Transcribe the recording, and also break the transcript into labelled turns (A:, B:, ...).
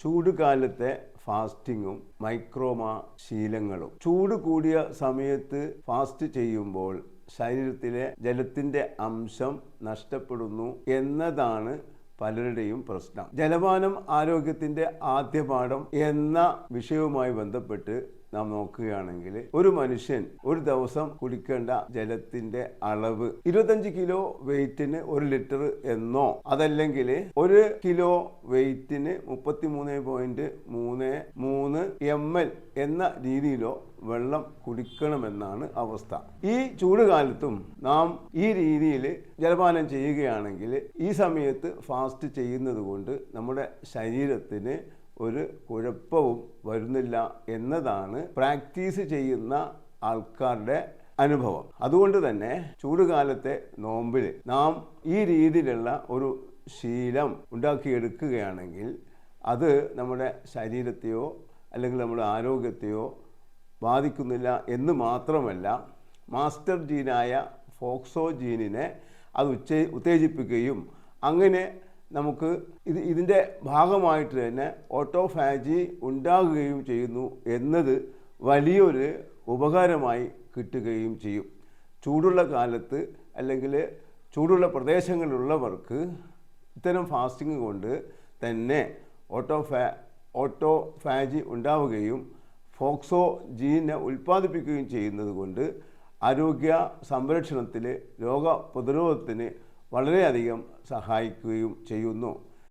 A: ചൂട് കാലത്തെ ഫാസ്റ്റിങ്ങും മൈക്രോമ ശീലങ്ങളും. ചൂട് കൂടിയ സമയത്ത് ഫാസ്റ്റ് ചെയ്യുമ്പോൾ ശരീരത്തിലെ ജലത്തിൻ്റെ അംശം നഷ്ടപ്പെടുന്നു എന്നതാണ് പലരുടെയും പ്രശ്നം. ജലപാനം ആരോഗ്യത്തിൻ്റെ ആദ്യ പാഠം എന്ന വിഷയവുമായി ബന്ധപ്പെട്ട് നാം നോക്കുകയാണെങ്കിൽ ഒരു മനുഷ്യൻ ഒരു ദിവസം കുടിക്കേണ്ട ജലത്തിന്റെ അളവ് 25 കിലോ വെയിറ്റിന് 1 ലിറ്റർ എന്നോ അതല്ലെങ്കിൽ 1 കിലോ വെയിറ്റിന് 33.33 ml എന്ന രീതിയിലോ വെള്ളം കുടിക്കണമെന്നാണ് അവസ്ഥ. ഈ ചൂടുകാലത്തും നാം ഈ രീതിയിൽ ജലപാനം ചെയ്യുകയാണെങ്കിൽ ഈ സമയത്ത് ഫാസ്റ്റ് ചെയ്യുന്നത് കൊണ്ട് നമ്മുടെ ശരീരത്തിന് ഒരു കുഴപ്പവും വരുന്നില്ല എന്നതാണ് പ്രാക്ടീസ് ചെയ്യുന്ന ആൾക്കാരുടെ അനുഭവം. അതുകൊണ്ട് തന്നെ ചൂടുകാലത്തെ നോമ്പിൽ നാം ഈ രീതിയിലുള്ള ഒരു ശീലം ഉണ്ടാക്കിയെടുക്കുകയാണെങ്കിൽ അത് നമ്മുടെ ശരീരത്തെയോ അല്ലെങ്കിൽ നമ്മുടെ ആരോഗ്യത്തെയോ ബാധിക്കുന്നില്ല എന്ന് മാത്രമല്ല, മാസ്റ്റർ ജീനായ ഫോക്സോ ജീനിനെ അത് ഉത്തേജിപ്പിക്കുകയും അങ്ങനെ നമുക്ക് ഇതിൻ്റെ ഭാഗമായിട്ട് തന്നെ ഓട്ടോഫാജി ഉണ്ടാകുകയും ചെയ്യുന്നു എന്നത് വലിയൊരു ഉപകാരമായി കിട്ടുകയും ചെയ്യും. ചൂടുള്ള കാലത്ത് അല്ലെങ്കിൽ ചൂടുള്ള പ്രദേശങ്ങളിലുള്ളവർക്ക് ഇത്തരം ഫാസ്റ്റിംഗ് കൊണ്ട് തന്നെ ഓട്ടോഫാജി ഉണ്ടാവുകയും ഫോക്സോ ജീനെ ഉൽപ്പാദിപ്പിക്കുകയും ചെയ്യുന്നത് കൊണ്ട് ആരോഗ്യ സംരക്ഷണത്തിൽ രോഗപ്രതിരോധത്തിന് വളരെയധികം സഹായിക്കുകയും ചെയ്യുന്നു.